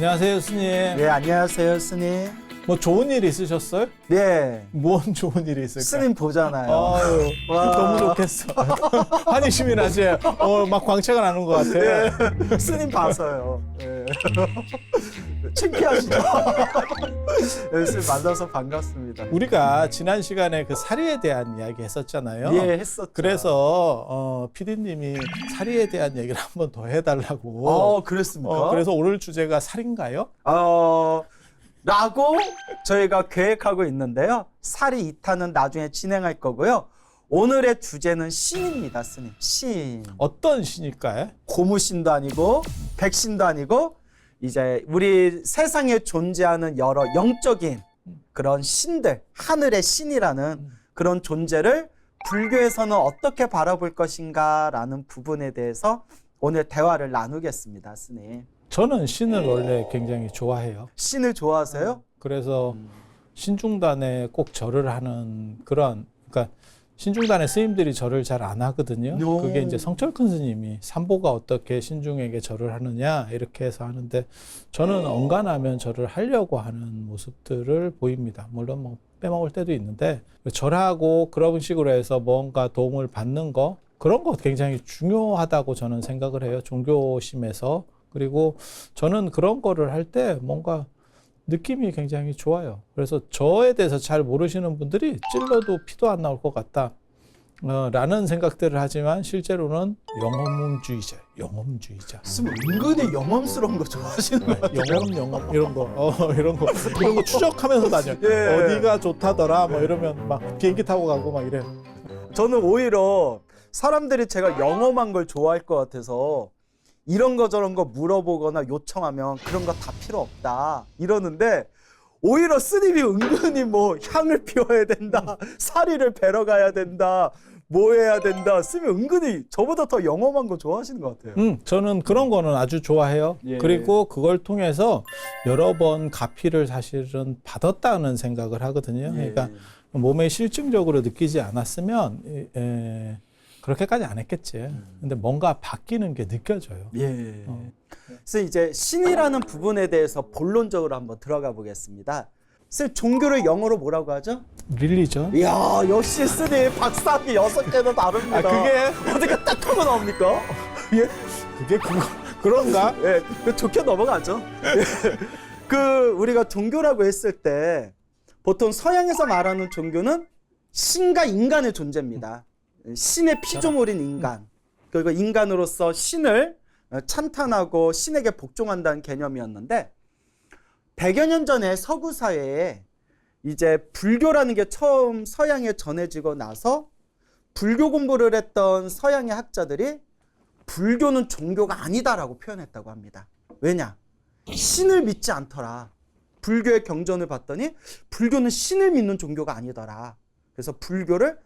안녕하세요, 스님. 네, 안녕하세요, 스님. 뭐 좋은 일 있으셨어요? 네, 뭔 좋은 일이 있을까? 스님 보잖아요. 아유, 와. 너무 좋겠어. 한이심이 나지. 막 광채가 나는 것 같아. 네, 스님 봐서요. 네. 창피하시죠? 네, 스님 만나서 반갑습니다. 우리가 지난 시간에 그 사리에 대한 이야기 했었잖아요. 예, 했었죠. 그래서 PD님이 사리에 대한 얘기를 한 번 더 해달라고. 그랬습니까? 그래서 오늘 주제가 살인가요? 라고 저희가 계획하고 있는데요. 사리 2탄은 나중에 진행할 거고요. 오늘의 주제는 신입니다, 스님. 신. 어떤 신일까요? 고무신도 아니고 백신도 아니고 이제 우리 세상에 존재하는 여러 영적인 그런 신들, 하늘의 신이라는 그런 존재를 불교에서는 어떻게 바라볼 것인가라는 부분에 대해서 오늘 대화를 나누겠습니다, 스님. 저는 신을 원래 굉장히 좋아해요. 신을 좋아하세요? 그래서 신중단에 꼭 절을 하는 그런, 그러니까 신중단의 스님들이 절을 잘 안 하거든요. 오. 그게 이제 성철큰 스님이 삼보가 어떻게 신중에게 절을 하느냐 이렇게 해서 하는데, 저는 언간하면 절을 하려고 하는 모습들을 보입니다. 물론 뭐 빼먹을 때도 있는데, 절하고 그런 식으로 해서 뭔가 도움을 받는 거, 그런 거 굉장히 중요하다고 저는 생각을 해요. 종교심에서. 그리고 저는 그런 거를 할 때 뭔가 느낌이 굉장히 좋아요. 그래서 저에 대해서 잘 모르시는 분들이 찔러도 피도 안 나올 것 같다 라는 생각들을 하지만, 실제로는 영험주의자. 스님 은근히 영험스러운 거 좋아하시는 것 같아요. 영험 이런 거 추적하면서 다녀요. 예. 어디가 좋다더라 뭐 이러면 막 비행기 타고 가고 막 이래요. 저는 오히려 사람들이 제가 영험한 걸 좋아할 것 같아서 이런 거 저런 거 물어보거나 요청하면 그런 거 다 필요 없다 이러는데, 오히려 스님이 은근히 뭐 향을 피워야 된다, 사리를 베러 가야 된다, 뭐 해야 된다, 스님이 은근히 저보다 더 영험한 거 좋아하시는 것 같아요. 저는 그런 거는 아주 좋아해요. 예. 그리고 그걸 통해서 여러 번 가피를 사실은 받았다는 생각을 하거든요. 그러니까 몸에 실증적으로 느끼지 않았으면 그렇게까지 안 했겠지. 근데 뭔가 바뀌는 게 느껴져요. 예. 그래서 이제 신이라는 부분에 대해서 본론적으로 한번 들어가 보겠습니다. 스님, 종교를 영어로 뭐라고 하죠? 릴리전? 이야, 역시 스님 박사학위 6개도 다릅니다. 그게 어떻게 딱 하고 나옵니까? 예? 그게 그런가? 예, 그 좋게 넘어가죠. 예. 우리가 종교라고 했을 때 보통 서양에서 말하는 종교는 신과 인간의 존재입니다. 신의 피조물인 인간. 그리고 인간으로서 신을 찬탄하고 신에게 복종한다는 개념이었는데, 100여 년 전에 서구 사회에 이제 불교라는 게 처음 서양에 전해지고 나서 불교 공부를 했던 서양의 학자들이 불교는 종교가 아니다라고 표현했다고 합니다. 왜냐? 신을 믿지 않더라. 불교의 경전을 봤더니 불교는 신을 믿는 종교가 아니더라. 그래서 불교를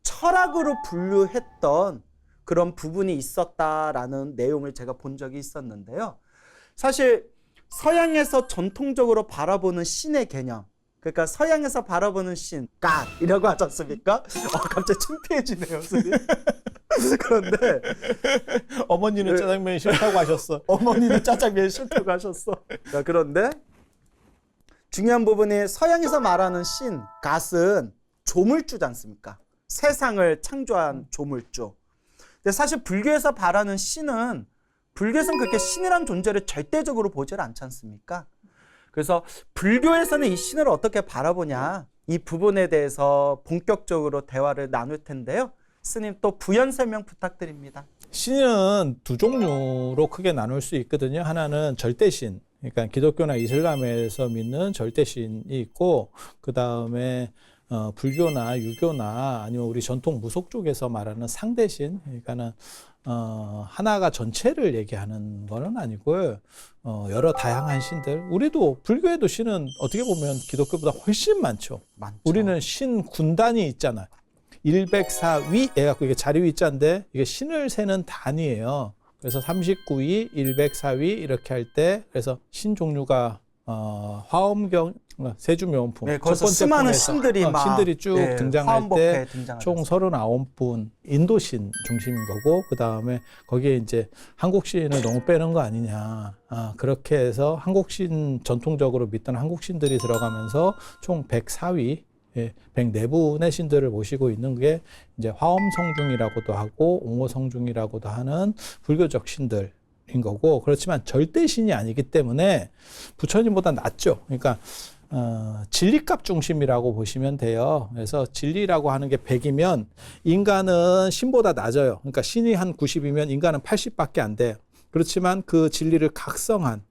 철학으로 분류했던 그런 부분이 있었다라는 내용을 제가 본 적이 있었는데요. 사실 서양에서 전통적으로 바라보는 신의 개념, 그러니까 서양에서 바라보는 신, God이라고 하지 않습니까? 갑자기 창피해지네요, 선생님. 그런데 어머니는 짜장면이 싫다고 하셨어. 어머니는 짜장면 싫다고 하셨어. 자, 그런데 중요한 부분이 서양에서 말하는 신, God은 조물주지 않습니까? 세상을 창조한 조물주. 근데 사실 불교에서 바라는 신은, 불교에서는 그렇게 신이란 존재를 절대적으로 보질 않지 않습니까? 그래서 불교에서는 이 신을 어떻게 바라보냐, 이 부분에 대해서 본격적으로 대화를 나눌 텐데요. 스님, 또 부연 설명 부탁드립니다. 신은 두 종류로 크게 나눌 수 있거든요. 하나는 절대신, 그러니까 기독교나 이슬람에서 믿는 절대신이 있고, 그 다음에 불교나 유교나 아니면 우리 전통 무속 쪽에서 말하는 상대신, 그러니까는 하나가 전체를 얘기하는 거는 아니고요. 여러 다양한 신들. 우리도 불교에도 신은 어떻게 보면 기독교보다 훨씬 많죠. 우리는 신 군단이 있잖아요. 일백사위 해갖고 이게 자리위자인데, 이게 신을 세는 단위예요. 그래서 39위, 일백사위 이렇게 할 때, 그래서 신 종류가 화엄경 세주묘원품 네, 첫 거기서 번째 수많은 품에서, 신들이 막 신들이 쭉 네, 등장할 화엄복에 때 등장하죠. 총 39분 인도신 중심인 거고 그 다음에 거기에 이제 한국신을 너무 빼는 거 아니냐. 그렇게 해서 한국신 전통적으로 믿던 한국신들이 들어가면서 총 104위 104분의 신들을 모시고 있는 게 이제 화엄성중이라고도 하고 옹호성중이라고도 하는 불교적 신들. 인 거고 그렇지만 절대 신이 아니기 때문에 부처님보다 낫죠. 그러니까 진리값 중심이라고 보시면 돼요. 그래서 진리라고 하는 게 100이면 인간은 신보다 낮아요. 그러니까 신이 한 90이면 인간은 80밖에 안 돼요. 그렇지만 그 진리를 각성한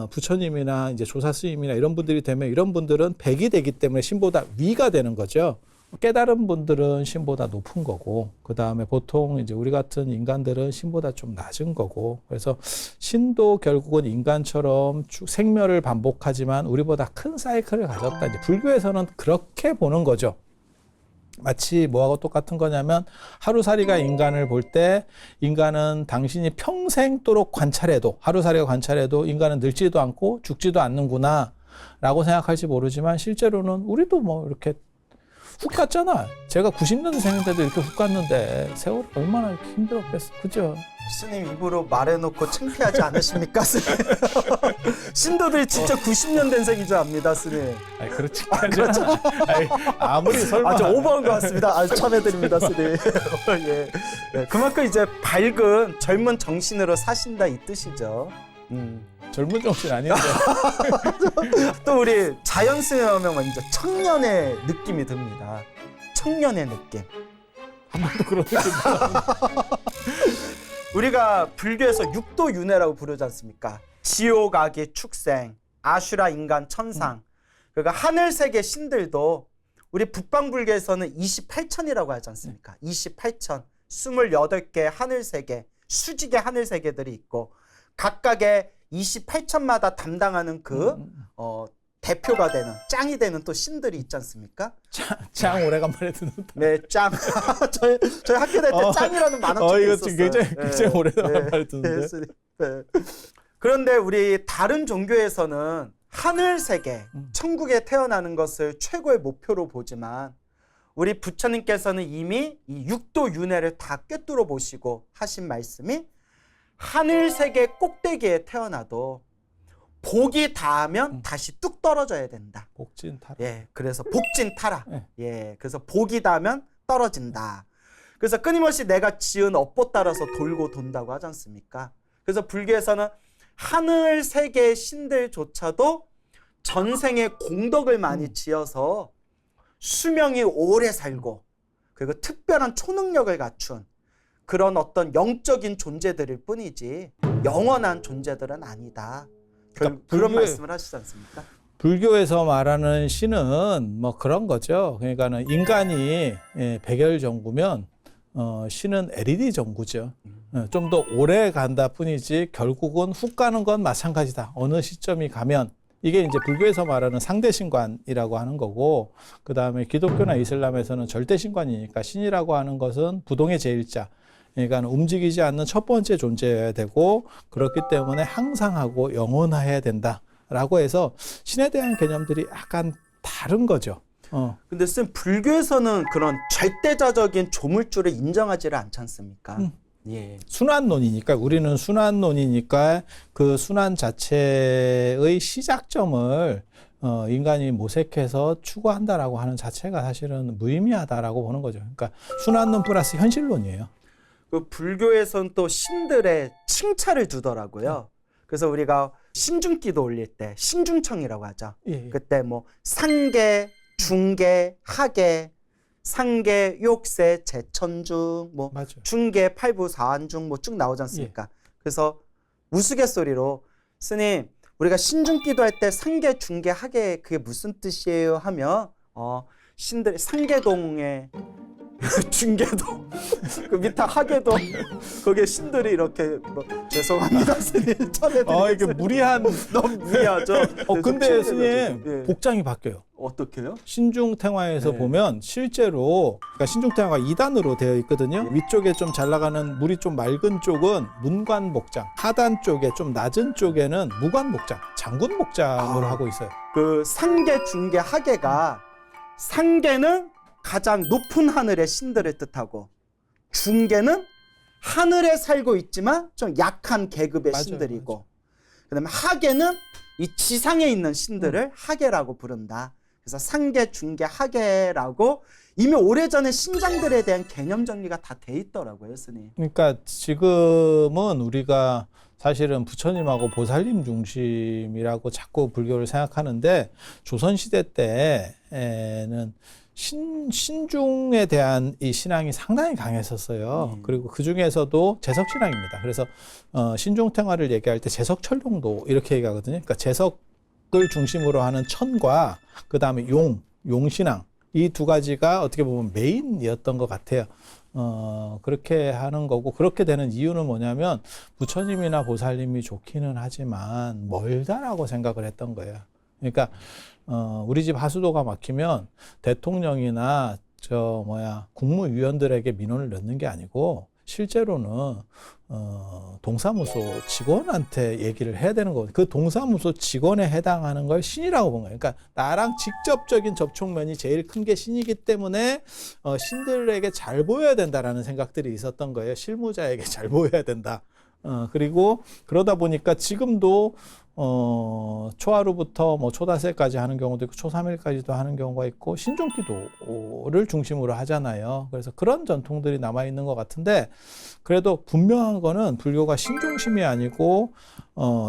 부처님이나 이제 조사 스님이나 이런 분들이 되면 이런 분들은 100이 되기 때문에 신보다 위가 되는 거죠. 깨달은 분들은 신보다 높은 거고, 그 다음에 보통 이제 우리 같은 인간들은 신보다 좀 낮은 거고, 그래서 신도 결국은 인간처럼 생멸을 반복하지만 우리보다 큰 사이클을 가졌다. 이제 불교에서는 그렇게 보는 거죠. 마치 뭐하고 똑같은 거냐면 하루살이가 인간을 볼 때 인간은 당신이 평생도록 관찰해도 하루살이가 관찰해도 인간은 늙지도 않고 죽지도 않는구나 라고 생각할지 모르지만 실제로는 우리도 뭐 이렇게 훅 갔잖아. 제가 90년생인데도 이렇게 훅 갔는데 세월이 얼마나 이렇게 힘들었겠어. 그죠? 스님 입으로 말해놓고 창피하지 않으십니까, 스님? 신도들이 진짜 90년 된생인 압니다, 스님. 아니 그렇지 않잖아. 아무리 설마. 아주 오버한 것 같습니다. 아주 참여드립니다, 스님. 예. 네, 그만큼 이제 밝은 젊은 정신으로 사신다 이 뜻이죠. 젊은 정신 아닌데. 또 우리 자연스레 하면 먼저 청년의 느낌이 듭니다. 청년의 느낌. 한 번도 그런 느낌. 우리가 불교에서 육도윤회라고 부르지 않습니까? 지옥, 악의 축생, 아슈라, 인간, 천상. 그러니까 하늘세계 신들도 우리 북방불교에서는 28천이라고 하지 않습니까? 28천, 28개 하늘세계, 수직의 하늘세계들이 있고 각각의 28천마다 담당하는 대표가 되는 짱이 되는 또 신들이 있지 않습니까? 짱 오래간만에 듣는다. 네, 짱. 저희 학교 다닐 때 짱이라는 만화책이 이거 있었어요. 굉장히 오래간만에 듣는데. 네. 그런데 우리 다른 종교에서는 하늘 세계, 천국에 태어나는 것을 최고의 목표로 보지만 우리 부처님께서는 이미 이 육도 윤회를 다 꿰뚫어 보시고 하신 말씀이 하늘 세계 꼭대기에 태어나도 복이 닿으면 다시 뚝 떨어져야 된다. 복진타라. 예, 그래서 복진타라. 네. 예, 그래서 복이 닿으면 떨어진다. 그래서 끊임없이 내가 지은 업보 따라서 돌고 돈다고 하지 않습니까? 그래서 불교에서는 하늘 세계 신들조차도 전생에 공덕을 많이 지어서 수명이 오래 살고 그리고 특별한 초능력을 갖춘 그런 어떤 영적인 존재들일 뿐이지 영원한 존재들은 아니다. 그러니까 그런 말씀을 하시지 않습니까? 불교에서 말하는 신은 뭐 그런 거죠. 그러니까는 인간이 백열정구면 신은 LED 정구죠. 좀 더 오래 간다 뿐이지 결국은 훅 가는 건 마찬가지다. 어느 시점이 가면 이게 이제 불교에서 말하는 상대신관이라고 하는 거고, 그 다음에 기독교나 이슬람에서는 절대신관이니까 신이라고 하는 것은 부동의 제일자. 그러니까 움직이지 않는 첫 번째 존재여야 되고 그렇기 때문에 항상 하고 영원해야 된다라고 해서 신에 대한 개념들이 약간 다른 거죠. 근데 쌤 불교에서는 그런 절대자적인 조물주를 인정하지를 않지 않습니까? 예. 순환론이니까 우리는 순환론이니까 그 순환 자체의 시작점을 인간이 모색해서 추구한다라고 하는 자체가 사실은 무의미하다라고 보는 거죠. 그러니까 순환론 플러스 현실론이에요. 그 불교에서는 또 신들의 칭차를 두더라고요. 그래서 우리가 신중기도 올릴 때 신중청이라고 하죠. 예. 그때 뭐 상계, 중계, 하계, 상계, 욕세, 제천중, 뭐 맞아요. 중계, 팔부사안중 뭐 쭉 나오지 않습니까? 그래서 우스갯소리로 스님 우리가 신중기도 할 때 상계, 중계, 하계 그게 무슨 뜻이에요? 하면 신들 상계동에 중계도 그 밑에 하계도 거기에 신들이 이렇게 뭐, 죄송합니다 스님 전해드리겠습니다. 이게 무리한. 너무 무리하죠. 근데 스님 예. 복장이 바뀌어요. 어떻게요? 신중탱화에서 네. 보면 실제로 그러니까 신중탱화가 2단으로 되어 있거든요. 위쪽에 좀 잘 나가는 물이 좀 맑은 쪽은 문관 복장, 하단 쪽에 좀 낮은 쪽에는 무관 복장, 장군 복장으로 하고 있어요. 그 상계, 중계, 하계가 상계는 가장 높은 하늘의 신들을 뜻하고 중계는 하늘에 살고 있지만 좀 약한 계급의 맞아요, 신들이고 그다음에 하계는 이 지상에 있는 신들을 하계라고 부른다. 그래서 상계, 중계, 하계라고 이미 오래전에 신장들에 대한 개념 정리가 다 돼 있더라고요, 스님. 그러니까 지금은 우리가 사실은 부처님하고 보살님 중심이라고 자꾸 불교를 생각하는데 조선시대 때에는 신중에 대한 이 신앙이 상당히 강했었어요. 그리고 그 중에서도 제석신앙입니다. 그래서 신중탱화를 얘기할 때 제석철용도 이렇게 얘기하거든요. 그러니까 제석을 중심으로 하는 천과 그 다음에 용신앙 이 두 가지가 어떻게 보면 메인이었던 것 같아요. 그렇게 하는 거고 그렇게 되는 이유는 뭐냐면 부처님이나 보살님이 좋기는 하지만 멀다라고 생각을 했던 거예요. 그러니까 우리 집 하수도가 막히면 대통령이나 국무위원들에게 민원을 넣는 게 아니고 실제로는 동사무소 직원한테 얘기를 해야 되는 거거든요. 그 동사무소 직원에 해당하는 걸 신이라고 본 거예요. 그러니까 나랑 직접적인 접촉면이 제일 큰 게 신이기 때문에 신들에게 잘 보여야 된다라는 생각들이 있었던 거예요. 실무자에게 잘 보여야 된다. 그리고 그러다 보니까 지금도 초하루부터 뭐 초다세까지 하는 경우도 있고 초삼일까지도 하는 경우가 있고 신중기도를 중심으로 하잖아요. 그래서 그런 전통들이 남아 있는 것 같은데 그래도 분명한 거는 불교가 신중심이 아니고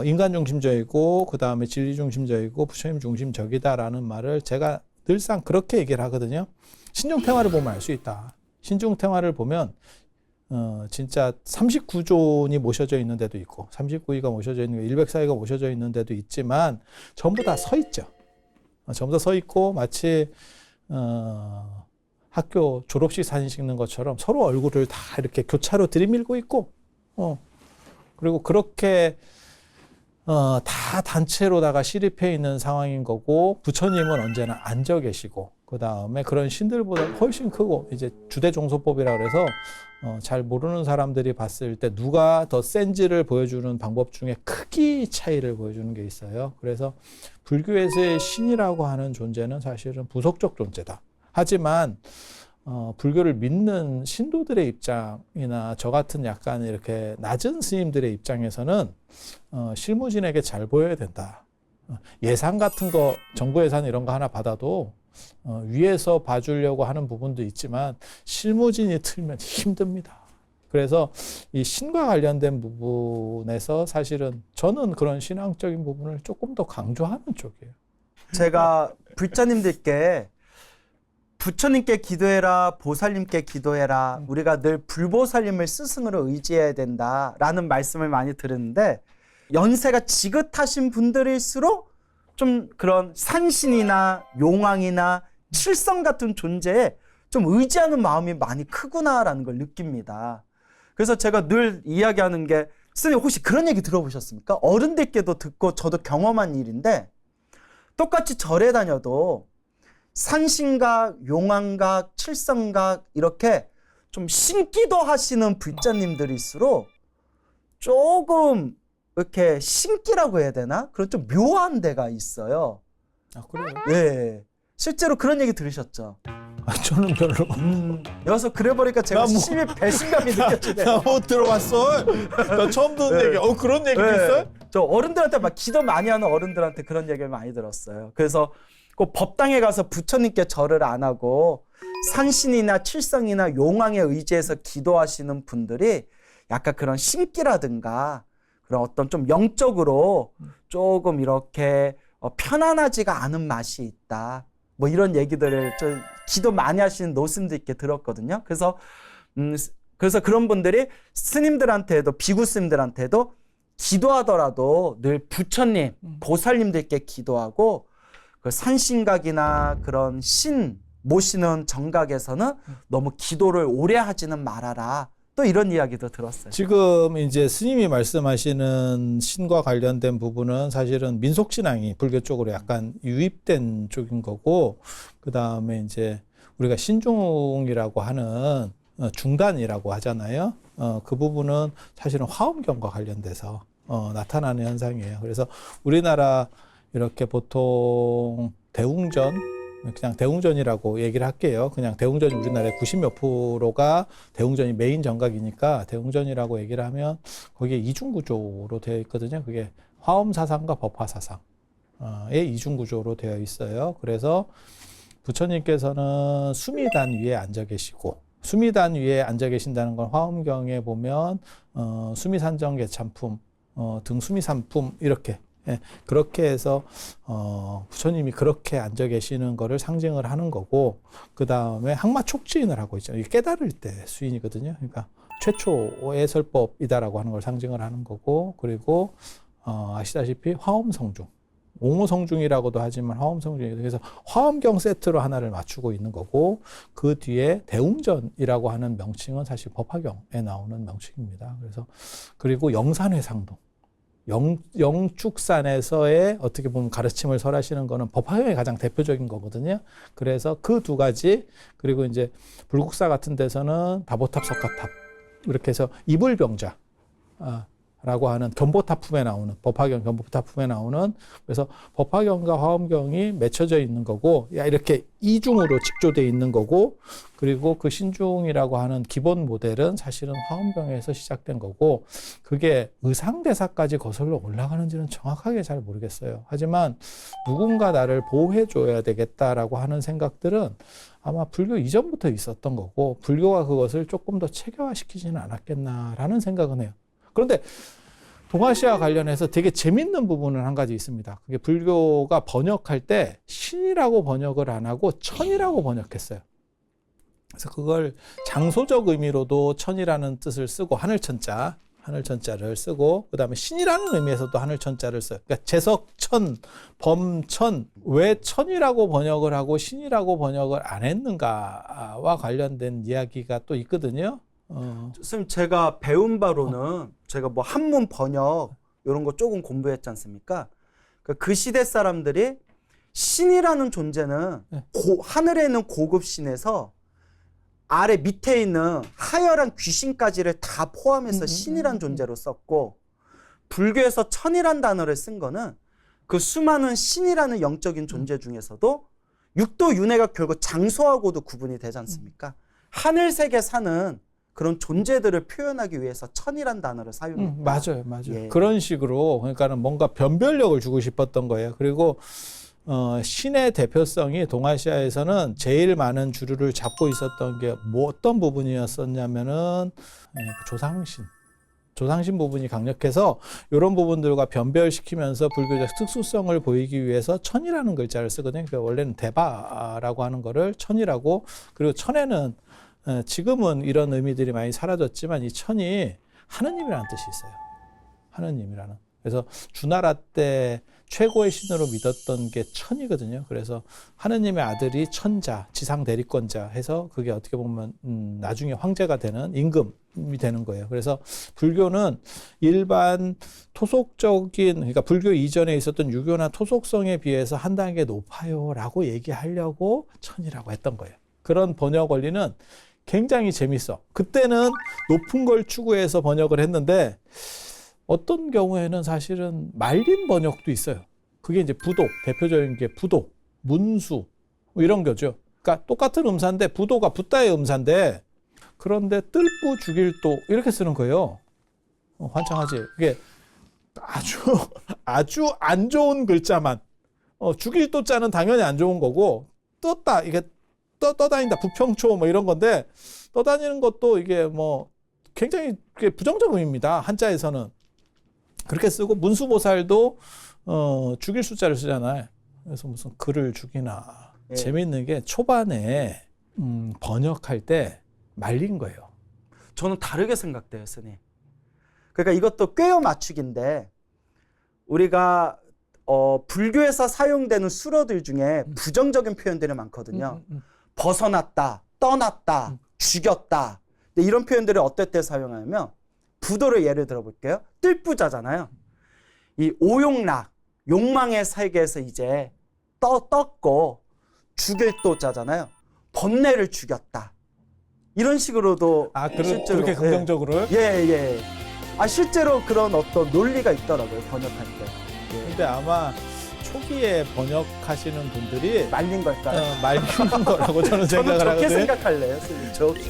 인간 중심적이고 그 다음에 진리 중심적이고 부처님 중심적이다라는 말을 제가 늘상 그렇게 얘기를 하거든요. 신중탱화를 보면 알 수 있다. 신중탱화를 보면 진짜 39존이 모셔져 있는 데도 있고 39위가 모셔져 있는 거 104위가 모셔져 있는 데도 있지만 전부 다 서 있죠. 전부 다 서 있고 마치 학교 졸업식 사진 찍는 것처럼 서로 얼굴을 다 이렇게 교차로 들이밀고 있고 그리고 그렇게 다 단체로다가 시립해 있는 상황인 거고 부처님은 언제나 앉아 계시고 그 다음에 그런 신들보다 훨씬 크고 이제 주대종소법이라 그래서 잘 모르는 사람들이 봤을 때 누가 더 센지를 보여주는 방법 중에 크기 차이를 보여주는 게 있어요. 그래서 불교에서의 신이라고 하는 존재는 사실은 부속적 존재다. 하지만 불교를 믿는 신도들의 입장이나 저 같은 약간 이렇게 낮은 스님들의 입장에서는 실무진에게 잘 보여야 된다. 예산 같은 거, 정부 예산 이런 거 하나 받아도 위에서 봐주려고 하는 부분도 있지만 실무진이 틀면 힘듭니다. 그래서 이 신과 관련된 부분에서 사실은 저는 그런 신앙적인 부분을 조금 더 강조하는 쪽이에요. 제가 불자님들께 부처님께 기도해라, 보살님께 기도해라. 우리가 늘 불보살님을 스승으로 의지해야 된다라는 말씀을 많이 들었는데 연세가 지긋하신 분들일수록 좀 그런 산신이나 용왕이나 칠성 같은 존재에 좀 의지하는 마음이 많이 크구나라는 걸 느낍니다. 그래서 제가 늘 이야기하는 게 스님 혹시 그런 얘기 들어보셨습니까? 어른들께도 듣고 저도 경험한 일인데 똑같이 절에 다녀도 산신각, 용왕각, 칠성각 이렇게 좀 신기도 하시는 불자님들일수록 조금 이렇게 신기라고 해야 되나? 그런 좀 묘한 데가 있어요. 아, 그래요? 예. 실제로 그런 얘기 들으셨죠? 저는 별로. 여기서 그래 보니까 제가 나 뭐- 심히 배신감이 느껴지네요. 나 못 들어봤어. 나 처음 듣는 네. 얘기. 그런 얘기도 네. 있어요? 저 어른들한테 막 기도 많이 하는 어른들한테 그런 얘기를 많이 들었어요. 그래서 꼭 법당에 가서 부처님께 절을 안 하고 산신이나 칠성이나 용왕에 의지해서 기도하시는 분들이 약간 그런 신기라든가 그런 어떤 좀 영적으로 조금 이렇게 편안하지가 않은 맛이 있다. 뭐 이런 얘기들을 좀 기도 많이 하시는 노스님들께 들었거든요. 그래서 그런 분들이 스님들한테도 비구 스님들한테도 기도하더라도 늘 부처님, 보살님들께 기도하고 그 산신각이나 그런 신 모시는 정각에서는 너무 기도를 오래 하지는 말아라. 또 이런 이야기도 들었어요. 지금 이제 스님이 말씀하시는 신과 관련된 부분은 사실은 민속신앙이 불교 쪽으로 약간 유입된 쪽인 거고, 그 다음에 이제 우리가 신중이라고 하는 중단이라고 하잖아요. 그 부분은 사실은 화엄경과 관련돼서 나타나는 현상이에요. 그래서 우리나라 이렇게 보통 대웅전, 그냥 대웅전이라고 얘기를 할게요. 그냥 대웅전이 우리나라의 90몇 프로가 대웅전이 메인 정각이니까 대웅전이라고 얘기를 하면 거기에 이중구조로 되어 있거든요. 그게 화엄사상과 법화사상의 이중구조로 되어 있어요. 그래서 부처님께서는 수미단 위에 앉아 계시고, 수미단 위에 앉아 계신다는 건 화엄경에 보면 수미산정개참품 등 수미산품 이렇게, 예, 그렇게 해서 부처님이 그렇게 앉아 계시는 거를 상징을 하는 거고, 그 다음에 항마촉지인을 하고 있죠. 이게 깨달을 때 수인이거든요. 그러니까 최초의 설법이다라고 하는 걸 상징을 하는 거고, 그리고 아시다시피 화엄성중, 옹호성중이라고도 하지만 화엄성중이, 그래서 화엄경 세트로 하나를 맞추고 있는 거고, 그 뒤에 대웅전이라고 하는 명칭은 사실 법화경에 나오는 명칭입니다. 그래서 그리고 영산회상동, 영축산에서의 어떻게 보면 가르침을 설하시는 거는 법화경이 가장 대표적인 거거든요. 그래서 그 두 가지, 그리고 이제 불국사 같은 데서는 다보탑, 석가탑, 이렇게 해서 이불병자 라고 하는 견보타품에 나오는, 법화경 견보타품에 나오는, 그래서 법화경과 화엄경이 맺혀져 있는 거고, 이렇게 이중으로 직조되어 있는 거고, 그리고 그 신중이라고 하는 기본 모델은 사실은 화엄경에서 시작된 거고, 그게 의상대사까지 거슬러 올라가는지는 정확하게 잘 모르겠어요. 하지만 누군가 나를 보호해줘야 되겠다라고 하는 생각들은 아마 불교 이전부터 있었던 거고, 불교가 그것을 조금 더 체계화시키지는 않았겠나라는 생각은 해요. 그런데 동아시아 관련해서 되게 재밌는 부분은 한 가지 있습니다. 그게 불교가 번역할 때 신이라고 번역을 안 하고 천이라고 번역했어요. 그래서 그걸 장소적 의미로도 천이라는 뜻을 쓰고, 하늘천자를 쓰고, 그 다음에 신이라는 의미에서도 하늘천자를 써요. 그러니까 재석천, 범천, 왜 천이라고 번역을 하고 신이라고 번역을 안 했는가와 관련된 이야기가 또 있거든요. 선생님, 제가 배운 바로는 제가 뭐 한문 번역 이런 거 조금 공부했지 않습니까? 그 시대 사람들이 신이라는 존재는 하늘에 있는 고급 신에서 아래 밑에 있는 하열한 귀신까지를 다 포함해서 신이란 존재로 썼고, 불교에서 천이란 단어를 쓴 거는 그 수많은 신이라는 영적인 존재 중에서도 육도 윤회가 결국 장소하고도 구분이 되지 않습니까? 하늘 세계 사는 그런 존재들을 표현하기 위해서 천이란 단어를 사용했다. 맞아요. 예. 그런 식으로, 그러니까는 뭔가 변별력을 주고 싶었던 거예요. 그리고 신의 대표성이 동아시아에서는 제일 많은 주류를 잡고 있었던 게 뭐 어떤 부분이었었냐면은 조상신 부분이 강력해서 이런 부분들과 변별시키면서 불교적 특수성을 보이기 위해서 천이라는 글자를 쓰거든요. 그러니까 원래는 대바라고 하는 거를 천이라고, 그리고 천에는 지금은 이런 의미들이 많이 사라졌지만 이 천이 하느님이라는 뜻이 있어요. 하느님이라는. 그래서 주나라 때 최고의 신으로 믿었던 게 천이거든요. 그래서 하느님의 아들이 천자, 지상 대리권자 해서 그게 어떻게 보면 나중에 황제가 되는 임금이 되는 거예요. 그래서 불교는 일반 토속적인, 그러니까 불교 이전에 있었던 유교나 토속성에 비해서 한 단계 높아요라고 얘기하려고 천이라고 했던 거예요. 그런 번역 원리는 굉장히 재밌어. 그때는 높은 걸 추구해서 번역을 했는데, 어떤 경우에는 사실은 말린 번역도 있어요. 그게 이제 부도, 대표적인 게 부도, 문수, 뭐 이런 거죠. 그러니까 똑같은 음사인데, 부도가 붓다의 음사인데, 그런데 뜰부 죽일도 이렇게 쓰는 거예요. 환창하지. 그게 아주 안 좋은 글자만. 죽일도 자는 당연히 안 좋은 거고, 떴다, 이게 떠다닌다, 부평초 뭐 이런 건데, 떠다니는 것도 이게 뭐 굉장히 부정적 의미입니다. 한자에서는. 그렇게 쓰고, 문수보살도 죽일 숫자를 쓰잖아요. 그래서 무슨 글을 죽이나. 예. 재밌는 게 초반에 번역할 때 말린 거예요. 저는 다르게 생각돼요, 스님. 그러니까 이것도 꿰어 맞추기인데, 우리가 불교에서 사용되는 수어들 중에 부정적인 표현들이 많거든요. 벗어났다, 떠났다, 죽였다. 근데 이런 표현들을 어떨 때 사용하냐면 부도를 예를 들어 볼게요. 뜰부자잖아요. 이 오용락, 욕망의 세계에서 이제 떴고 죽일 또자잖아요. 번뇌를 죽였다. 이런 식으로도 실제로, 그렇게 긍정적으로요? 예. 실제로 그런 어떤 논리가 있더라고요. 번역할 때. 예. 근데 아마 초기에 번역하시는 분들이 말린 걸까요? 말리는 거라고 저는 생각을 저는 좋게 하거든요. 생각할래요. 선생님. 좋게.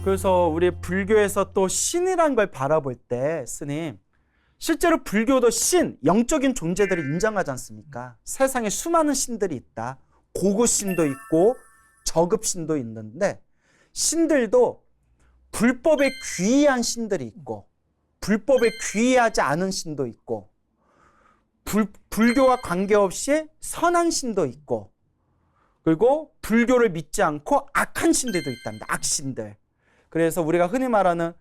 그래서 우리 불교에서 또 신이란 걸 바라볼 때 스님, 실제로 불교도 신, 영적인 존재들을 인정하지 않습니까? 세상에 수많은 신들이 있다. 고급신도 있고 저급신도 있는데 신들도 불법에 귀의한 신들이 있고 불법에 귀의하지 않은 신도 있고 불교와 관계없이 선한 신도 있고 그리고 불교를 믿지 않고 악한 신들도 있답니다. 악신들. 그래서 우리가 흔히 말하는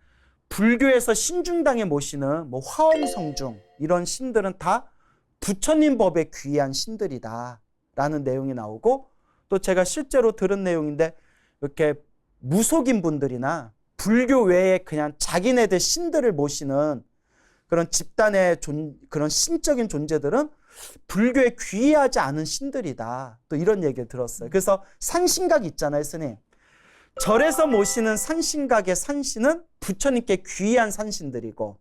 불교에서 신중당에 모시는 뭐 화엄성중 이런 신들은 다 부처님 법에 귀한 신들이다 라는 내용이 나오고 또 제가 실제로 들은 내용인데 이렇게 무속인 분들이나 불교 외에 그냥 자기네들 신들을 모시는 그런 집단의 그런 신적인 존재들은 불교에 귀의하지 않은 신들이다. 또 이런 얘기를 들었어요. 그래서 산신각이 있잖아요, 스님. 절에서 모시는 산신각의 산신은 부처님께 귀의한 산신들이고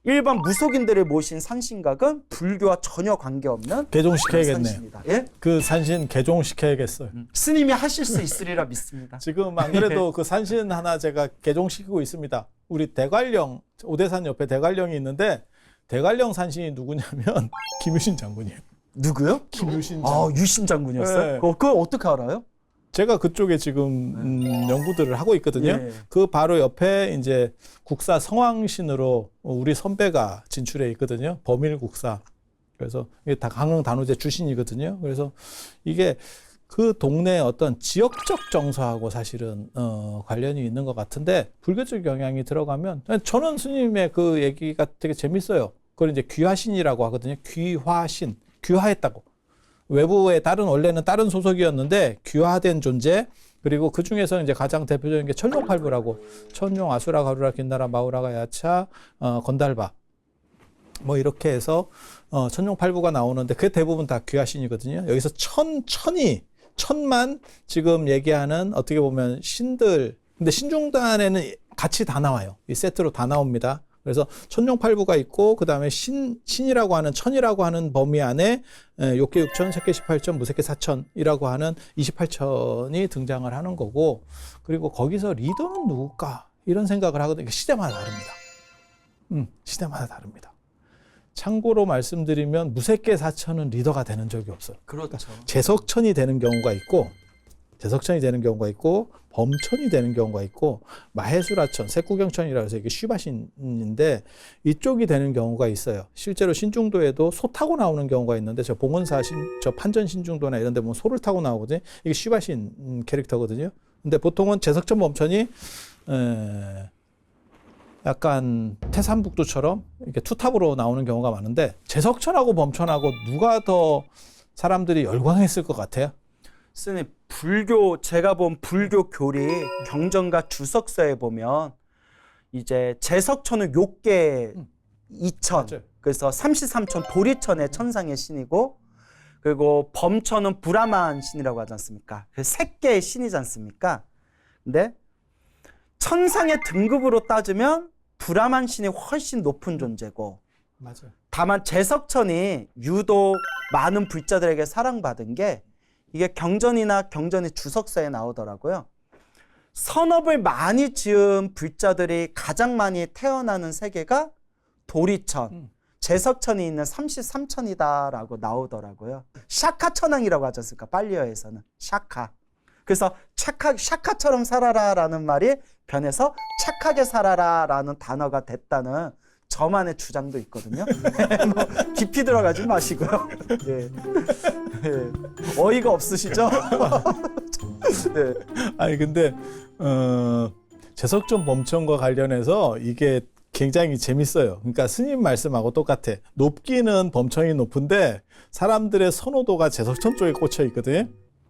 일반 무속인들을 모신 산신각은 불교와 전혀 관계없는 개종시켜야겠네요. 산신이다. 예? 그 산신 개종시켜야겠어요. 스님이 하실 수 있으리라 믿습니다. 지금 안 그래도 그 산신 하나 제가 개종시키고 있습니다. 우리 대관령, 오대산 옆에 대관령이 있는데 대관령 산신이 누구냐면 김유신 장군이에요. 누구요? 김유신 장군. 유신 장군이었어요? 네. 그걸 어떻게 알아요? 제가 그쪽에 지금 연구들을 하고 있거든요. 예. 그 바로 옆에 이제 국사 성황신으로 우리 선배가 진출해 있거든요. 범일국사. 그래서 이게 다 강릉 단오제 출신이거든요. 그래서 이게 그 동네의 어떤 지역적 정서하고 사실은 관련이 있는 것 같은데 불교적 영향이 들어가면 저는 스님의 그 얘기가 되게 재밌어요. 그걸 이제 귀화신이라고 하거든요. 귀화신, 귀화했다고. 외부의 원래는 다른 소속이었는데 귀화된 존재. 그리고 그 중에서 이제 가장 대표적인 게 천룡팔부라고. 천룡, 아수라, 가루라, 긴나라, 마우라가, 야차, 건달바. 뭐 이렇게 해서 천룡팔부가 나오는데 그게 대부분 다 귀화신이거든요. 여기서 천만 지금 얘기하는 어떻게 보면 신들. 근데 신중단에는 같이 다 나와요. 이 세트로 다 나옵니다. 그래서 천룡팔부가 있고 그다음에 신이라고 하는 천이라고 하는 범위 안에 욕계 6천, 색계 18천, 무색계 4천이라고 하는 28천이 등장을 하는 거고 그리고 거기서 리더는 누굴까 이런 생각을 하거든요. 시대마다 다릅니다. 시대마다 다릅니다. 참고로 말씀드리면 무색계 4천은 리더가 되는 적이 없어요. 그렇죠. 재석천이 되는 경우가 있고 범천이 되는 경우가 있고 마해수라천, 색구경천이라고 해서 이게 쉬바신인데 이쪽이 되는 경우가 있어요. 실제로 신중도에도 소 타고 나오는 경우가 있는데 저 봉은사 저 판전 신중도나 이런 데 보면 소를 타고 나오거든요. 이게 쉬바신 캐릭터거든요. 근데 보통은 재석천 범천이 약간 태산북두처럼 이렇게 투탑으로 나오는 경우가 많은데 재석천하고 범천하고 누가 더 사람들이 열광했을 것 같아요? 스님, 제가 본 불교 교리 경전과 주석서에 보면 이제 재석천은 욕계 2천, 맞아요. 그래서 33천 도리천의 천상의 신이고 그리고 범천은 브라만 신이라고 하지 않습니까? 그래서 색계의 신이지 않습니까? 근데 천상의 등급으로 따지면 브라만 신이 훨씬 높은 존재고 맞아요. 다만 재석천이 유독 많은 불자들에게 사랑받은 게 이게 경전이나 경전의 주석서에 나오더라고요. 선업을 많이 지은 불자들이 가장 많이 태어나는 세계가 도리천, 재석천이 있는 33천이다라고 나오더라고요. 샤카천왕이라고 하지 않습니까? 빨리어에서는 샤카. 그래서 샤카처럼 살아라라는 말이 변해서 착하게 살아라라는 단어가 됐다는 저만의 주장도 있거든요. 뭐 깊이 들어가지 마시고요. 예. 예. 어이가 없으시죠? 네. 아니 근데 재석천 범천과 관련해서 이게 굉장히 재밌어요. 그러니까 스님 말씀하고 똑같아. 높기는 범천이 높은데 사람들의 선호도가 제석천 쪽에 꽂혀 있거든요.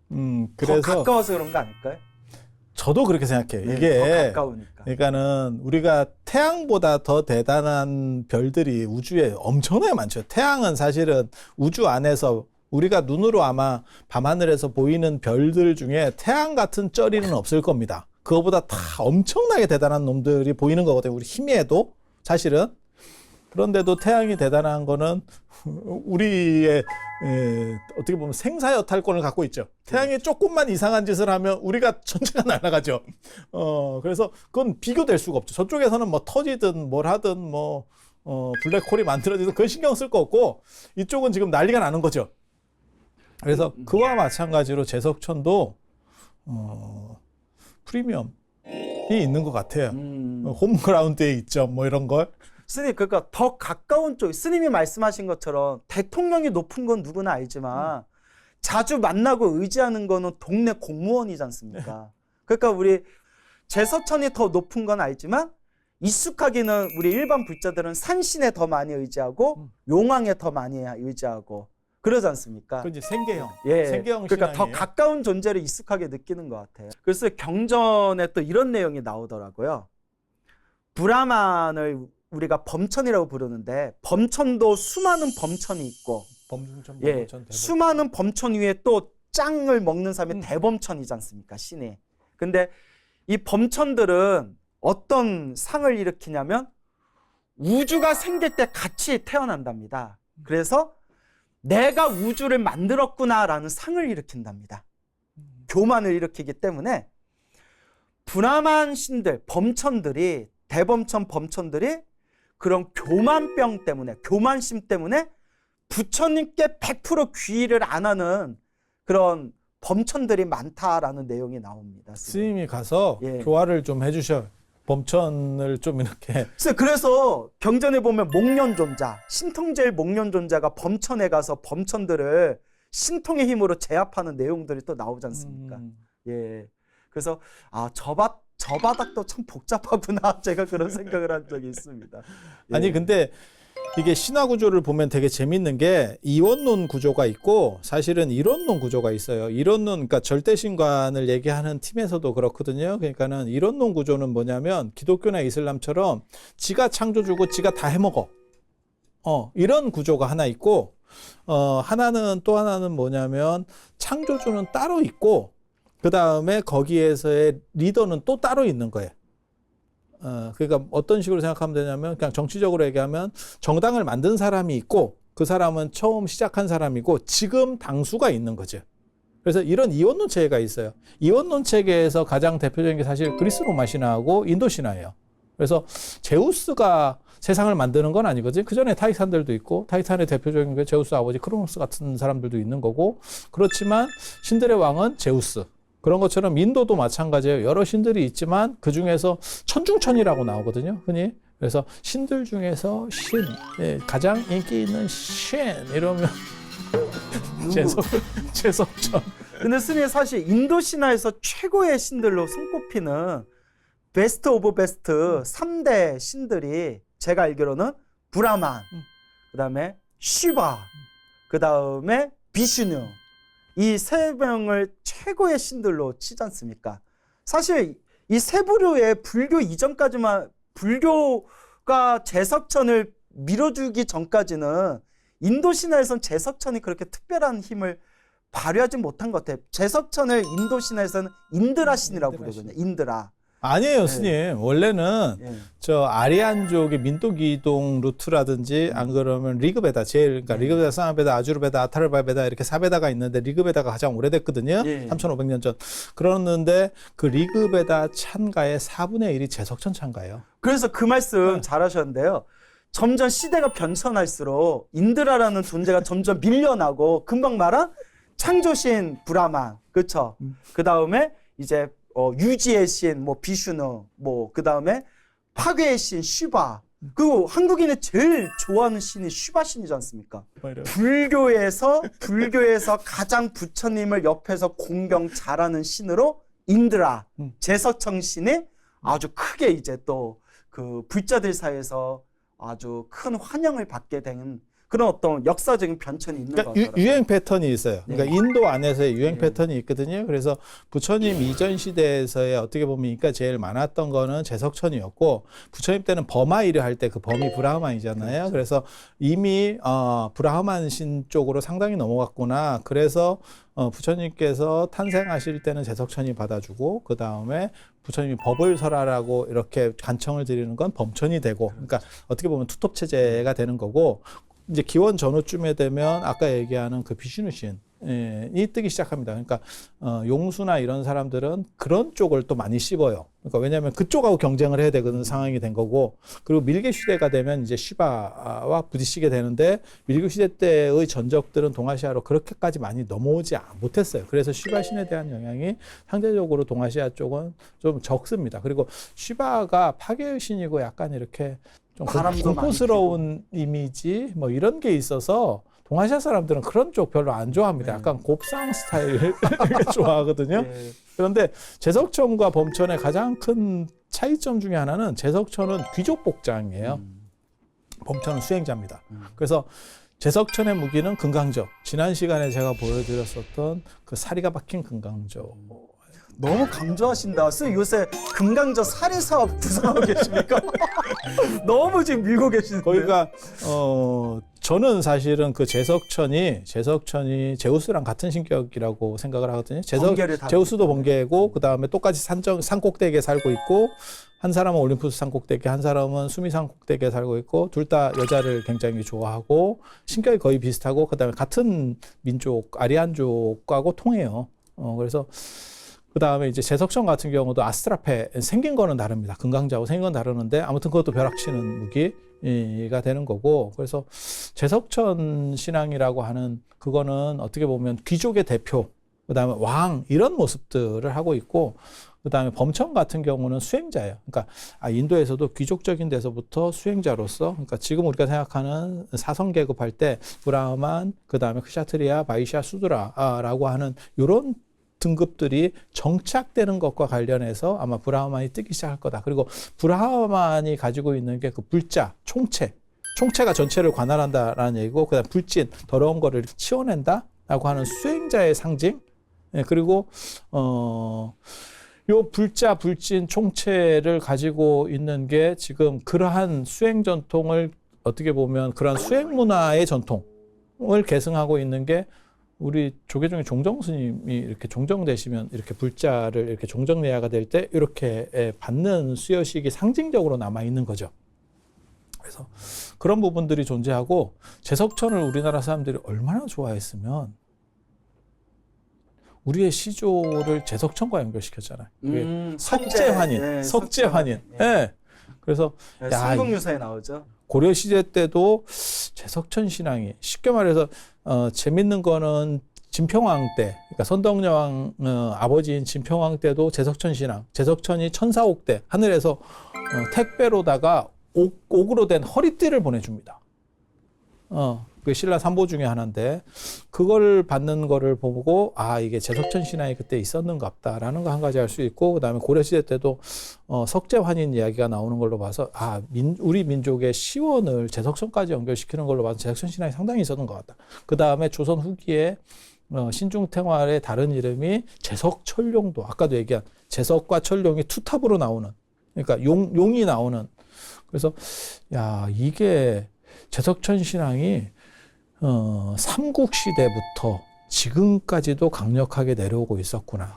더 그래서 가까워서 그런 거 아닐까요? 저도 그렇게 생각해요. 네, 이게 더 가까우니까. 그러니까는 우리가 태양보다 더 대단한 별들이 우주에 엄청나게 많죠. 태양은 사실은 우주 안에서 우리가 눈으로 아마 밤하늘에서 보이는 별들 중에 태양 같은 쩌리는 없을 겁니다. 그거보다 다 엄청나게 대단한 놈들이 보이는 거거든요. 우리 희미해도 사실은. 그런데도 태양이 대단한 거는 우리의 어떻게 보면 생사여탈권을 갖고 있죠. 태양이 조금만 이상한 짓을 하면 우리가 전체가 날아가죠. 그래서 그건 비교될 수가 없죠. 저쪽에서는 뭐 터지든 뭘 하든 뭐 블랙홀이 만들어지든 그건 신경 쓸 거 없고 이쪽은 지금 난리가 나는 거죠. 그래서 그와 마찬가지로 제석천도 프리미엄이 있는 것 같아요. 홈그라운드에 있죠. 뭐 이런 걸. 스님, 그러니까 더 가까운 쪽, 스님이 말씀하신 것처럼 대통령이 높은 건 누구나 알지만 자주 만나고 의지하는 거는 동네 공무원이지 않습니까? 그러니까 우리 제석천이 더 높은 건 알지만 익숙하기는 우리 일반 불자들은 산신에 더 많이 의지하고 용왕에 더 많이 의지하고 그러지 않습니까? 그지 생계형. 예, 생계형 그러니까 더 신앙이에요. 가까운 존재를 익숙하게 느끼는 것 같아요. 그래서 경전에 또 이런 내용이 나오더라고요. 브라만을 우리가 범천이라고 부르는데 범천도 수많은 범천이 있고 범중천, 예, 범천, 대범. 수많은 범천 위에 또 짱을 먹는 사람이 대범천이지 않습니까? 신이. 근데 이 범천들은 어떤 상을 일으키냐면 우주가 생길 때 같이 태어난답니다. 그래서 내가 우주를 만들었구나라는 상을 일으킨답니다. 교만을 일으키기 때문에 브라만 신들, 범천들이 대범천 범천들이 그런 교만병 때문에 교만심 때문에 부처님께 100% 귀의를 안 하는 그런 범천들이 많다라는 내용이 나옵니다. 스님이 가서 예. 교화를 좀 해주셔. 범천을 좀 이렇게. 그래서 경전에 보면 목련존자, 신통제일 목련존자가 범천에 가서 범천들을 신통의 힘으로 제압하는 내용들이 또 나오지 않습니까? 예. 그래서 저 바닥도 참 복잡하구나. 제가 그런 생각을 한 적이 있습니다. 예. 아니 근데 이게 신화 구조를 보면 되게 재밌는 게 이원론 구조가 있고 사실은 이론론 구조가 있어요. 이론론, 그러니까 절대신관을 얘기하는 팀에서도 그렇거든요. 그러니까는 이론론 구조는 뭐냐면 기독교나 이슬람처럼 지가 창조주고 지가 다 해먹어. 이런 구조가 하나 있고 하나는 또 하나는 뭐냐면 창조주는 따로 있고 그 다음에 거기에서의 리더는 또 따로 있는 거예요. 그러니까 어떤 식으로 생각하면 되냐면 그냥 정치적으로 얘기하면 정당을 만든 사람이 있고 그 사람은 처음 시작한 사람이고 지금 당수가 있는 거죠. 그래서 이런 이원론 체계가 있어요. 이원론 체계에서 가장 대표적인 게 사실 그리스 로마 신화하고 인도 신화예요. 그래서 제우스가 세상을 만드는 건 아니거든요. 그 전에 타이탄들도 있고 타이탄의 대표적인 게 제우스 아버지 크로노스 같은 사람들도 있는 거고 그렇지만 신들의 왕은 제우스. 그런 것처럼 인도도 마찬가지예요. 여러 신들이 있지만 그 중에서 천중천이라고 나오거든요. 흔히. 그래서 신들 중에서 신, 가장 인기 있는 신 이러면 제석천. 근데 스님 사실 인도 신화에서 최고의 신들로 손꼽히는 베스트 오브 베스트 3대 신들이 제가 알기로는 브라만, 그다음에 시바, 그다음에 비슈누. 이 세 명을 최고의 신들로 치지 않습니까? 사실 이 세 부류의 불교 이전까지만 불교가 제석천을 밀어주기 전까지는 인도 신화에서는 제석천이 그렇게 특별한 힘을 발휘하지 못한 것 같아요. 제석천을 인도 신화에서는 인드라 신이라고 부르거든요. 인드라. 아니에요, 스님. 원래는 저 아리안족의 민도기동 루트라든지 안 그러면 리그베다 그러니까 리그베다, 사마베다, 아주르베다, 아타르바베다 이렇게 4베다가 있는데 리그베다가 가장 오래됐거든요. 3,500년 전. 그러는데 그 리그베다 찬가의 4분의 1이 제석천 찬가예요. 그래서 그 말씀 잘하셨는데요. 점점 시대가 변천할수록 인드라라는 존재가 점점 밀려나고 금방 말한 창조신 브라만, 그렇죠? 그 다음에 이제 유지의 신, 뭐 비슈누, 뭐 그 다음에 파괴의 신 시바. 그리고 한국인이 제일 좋아하는 신이 시바 신이지 않습니까? 불교에서 가장 부처님을 옆에서 공경 잘하는 신으로 인드라, 제석천 신이 아주 크게 이제 또 그 불자들 사이에서 아주 큰 환영을 받게 된 그런 어떤 역사적인 변천이 있는 것 같더라고요. 유행 패턴이 있어요. 그러니까 네. 인도 안에서의 유행 네. 패턴이 있거든요. 그래서 부처님 이전 시대에서의 어떻게 보면 인기가 제일 많았던 거는 제석천이었고, 부처님 때는 버마이를 할 때 그 범이 브라흐만이잖아요. 그래서 이미 브라흐만 신 쪽으로 상당히 넘어갔구나. 그래서 부처님께서 탄생하실 때는 제석천이 받아주고, 그 다음에 부처님이 법을 설하라고 이렇게 간청을 드리는 건 범천이 되고, 그러니까 어떻게 보면 투톱 체제가 되는 거고, 이제 기원 전후쯤에 되면 아까 얘기하는 그 비슈누 신이 뜨기 시작합니다. 그러니까 용수나 이런 사람들은 그런 쪽을 또 많이 씹어요. 그러니까 왜냐하면 그쪽하고 경쟁을 해야 되는 상황이 된 거고, 그리고 밀교 시대가 되면 이제 시바와 부딪히게 되는데, 밀교 시대 때의 전적들은 동아시아로 그렇게까지 많이 넘어오지 못했어요. 그래서 시바 신에 대한 영향이 상대적으로 동아시아 쪽은 좀 적습니다. 그리고 시바가 파괴의 신이고 약간 이렇게 좀 바람도 공포스러운 이미지 뭐 이런 게 있어서 동아시아 사람들은 그런 쪽 별로 안 좋아합니다. 약간 곱상 스타일 좋아하거든요. 네. 그런데 제석천과 범천의 가장 큰 차이점 중에 하나는, 제석천은 귀족 복장이에요. 범천은 수행자입니다. 그래서 제석천의 무기는 금강저. 지난 시간에 제가 보여드렸었던 그 사리가 박힌 금강저. 너무 강조하신다. 선생님 요새 금강저 사리 사업 구상하고 계십니까? 너무 지금 밀고 계시는데. 거기가 저는 사실은 그 제석천이 제우스랑 같은 신격이라고 생각을 하거든요. 번개를 다 제우스도 번개고, 그 다음에 똑같이 산 꼭대기에 살고 있고, 한 사람은 올림푸스 산 꼭대기, 한 사람은 수미 산 꼭대기에 살고 있고, 둘 다 여자를 굉장히 좋아하고, 신격이 거의 비슷하고, 그 다음에 같은 민족 아리안족하고 통해요. 그래서 그 다음에 이제 제석천 같은 경우도 아스트라페 생긴 거는 다릅니다. 금강자하고 생긴 건 다르는데, 아무튼 그것도 벼락치는 무기가 되는 거고, 그래서 제석천 신앙이라고 하는 그거는 어떻게 보면 귀족의 대표, 그 다음에 왕 이런 모습들을 하고 있고, 그 다음에 범천 같은 경우는 수행자예요. 그러니까 인도에서도 귀족적인 데서부터 수행자로서, 그러니까 지금 우리가 생각하는 사성 계급할 때 브라흐만, 그 다음에 크샤트리아, 바이샤, 수드라라고 하는 이런 등급들이 정착되는 것과 관련해서 아마 브라흐만이 뜨기 시작할 거다. 그리고 브라흐만이 가지고 있는 게 그 불자, 총체가 전체를 관할한다라는 얘기고, 그다음 불진, 더러운 거를 치워낸다라고 하는 수행자의 상징. 그리고 요 불자, 불진, 총체를 가지고 있는 게 지금 그러한 수행 전통을, 어떻게 보면 그러한 수행 문화의 전통을 계승하고 있는 게, 우리 조계 중에 종정 스님이 이렇게 종정되시면 이렇게 불자를 이렇게 종정내야가 될 때 이렇게 받는 수여식이 상징적으로 남아 있는 거죠. 그래서 그런 부분들이 존재하고, 제석천을 우리나라 사람들이 얼마나 좋아했으면 우리의 시조를 제석천과 연결시켰잖아요. 석재환인, 네, 석재환인. 네. 네. 그래서 네, 야, 삼국유사에 나오죠. 고려 시대 때도 제석천 신앙이, 쉽게 말해서 재밌는 거는 진평왕 때, 그러니까 선덕여왕 아버지인 진평왕 때도 제석천 신앙, 제석천이 천사옥대 하늘에서 택배로다가 옥으로 된 허리띠를 보내줍니다. 그 신라 삼보 중에 하나인데, 그걸 받는 거를 보고 이게 제석천 신앙이 그때 있었는갑다라는 거 한 가지 알 수 있고, 그 다음에 고려 시대 때도 석재환인 이야기가 나오는 걸로 봐서 우리 민족의 시원을 제석천까지 연결시키는 걸로 봐서 제석천 신앙이 상당히 있었는 것 같다. 그 다음에 조선 후기에 신중탱활의 다른 이름이 제석철룡도, 아까도 얘기한 제석과 철룡이 투탑으로 나오는, 그러니까 용이 나오는. 그래서 이게 제석천 신앙이 삼국시대부터 지금까지도 강력하게 내려오고 있었구나.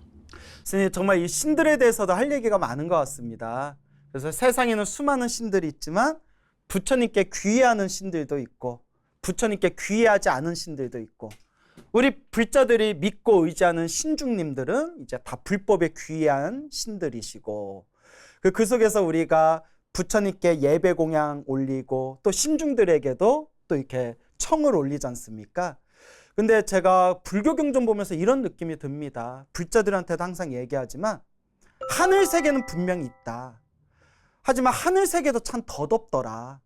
선생님, 정말 이 신들에 대해서도 할 얘기가 많은 것 같습니다. 그래서 세상에는 수많은 신들이 있지만 부처님께 귀의하는 신들도 있고, 부처님께 귀의하지 않은 신들도 있고, 우리 불자들이 믿고 의지하는 신중님들은 이제 다 불법에 귀의한 신들이시고, 그 속에서 우리가 부처님께 예배 공양 올리고, 또 신중들에게도 또 이렇게 청을 올리지 않습니까? 근데 제가 불교 경전 보면서 이런 느낌이 듭니다. 불자들한테도 항상 얘기하지만, 하늘 세계는 분명히 있다. 하지만 하늘 세계도 참 덧없더라.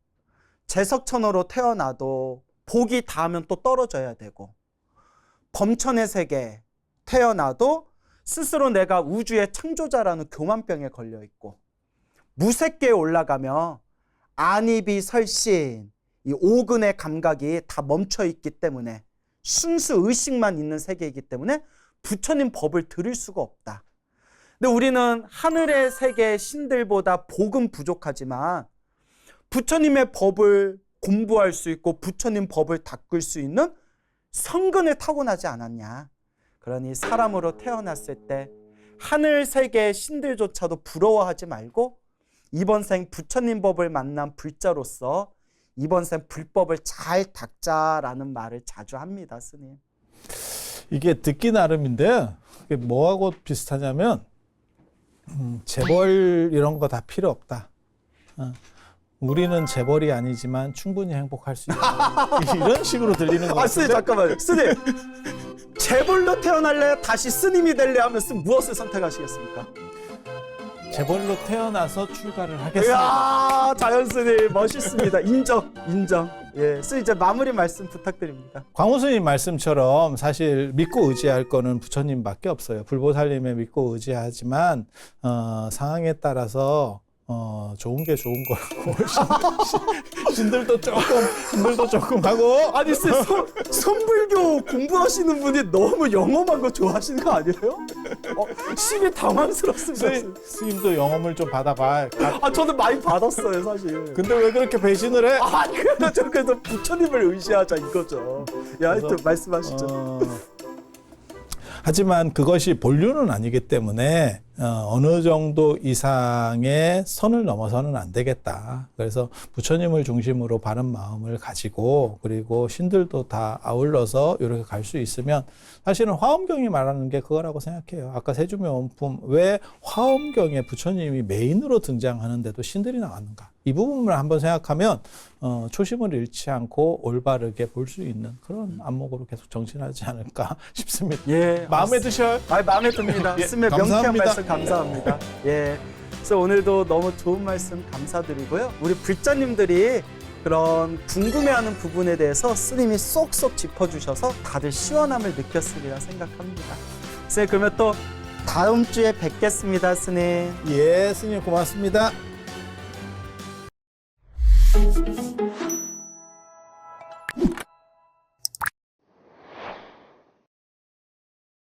제석천으로 태어나도 복이 닿으면 또 떨어져야 되고, 범천의 세계 태어나도 스스로 내가 우주의 창조자라는 교만병에 걸려 있고, 무색계에 올라가면 안입이 설신, 이 오근의 감각이 다 멈춰 있기 때문에 순수 의식만 있는 세계이기 때문에 부처님 법을 들을 수가 없다. 근데 우리는 하늘의 세계 신들보다 복은 부족하지만 부처님의 법을 공부할 수 있고 부처님 법을 닦을 수 있는 성근을 타고나지 않았냐. 그러니 사람으로 태어났을 때 하늘 세계의 신들조차도 부러워하지 말고 이번 생 부처님 법을 만난 불자로서 이번 생 불법을 잘 닦자라는 말을 자주 합니다, 스님. 이게 듣기 나름인데 이게 뭐하고 비슷하냐면 재벌 이런 거 다 필요 없다. 우리는 재벌이 아니지만 충분히 행복할 수 있다. 이런 식으로 들리는 거 아, 스님 같은데. 잠깐만요. 스님, 재벌로 태어날래? 다시 스님이 될래? 하면 스님 무엇을 선택하시겠습니까? 재벌로 태어나서 출가를 하겠습니다. 이야, 자연 스님 멋있습니다. 인정. 예, 스님 이제 마무리 말씀 부탁드립니다. 광우 스님 말씀처럼 사실 믿고 의지할 거는 부처님밖에 없어요. 불보살님에 믿고 의지하지만 상황에 따라서 좋은 게 좋은 거라고 신들도 조금 하고. 아니 스님 선불교 공부하시는 분이 너무 영험한 거 좋아하시는 거 아니에요? 심히 당황스럽습니다. 스님도 영험을 좀 받아봐. 아 저는 많이 받았어요 사실. 근데 왜 그렇게 배신을 해? 아니 그래서 부처님을 의지하자 이거죠. 야 하여튼 말씀하시죠. 하지만 그것이 본류는 아니기 때문에 어느 정도 이상의 선을 넘어서는 안 되겠다. 그래서 부처님을 중심으로 바른 마음을 가지고 그리고 신들도 다 아울러서 이렇게 갈 수 있으면 사실은 화엄경이 말하는 게 그거라고 생각해요. 아까 세주명원품 왜 화엄경에 부처님이 메인으로 등장하는데도 신들이 나왔는가? 이 부분을 한번 생각하면 초심을 잃지 않고 올바르게 볼 수 있는 그런 안목으로 계속 정진하지 않을까 싶습니다. 예, 마음에 드셔요? 아 마음에 듭니다. 스님의 명쾌한 감사합니다. 말씀 감사합니다. 예, 그래서 오늘도 너무 좋은 말씀 감사드리고요. 우리 불자님들이 그런 궁금해하는 부분에 대해서 스님이 쏙쏙 짚어주셔서 다들 시원함을 느꼈으리라 생각합니다. 스님 그러면 또 다음 주에 뵙겠습니다, 스님. 예, 스님 고맙습니다.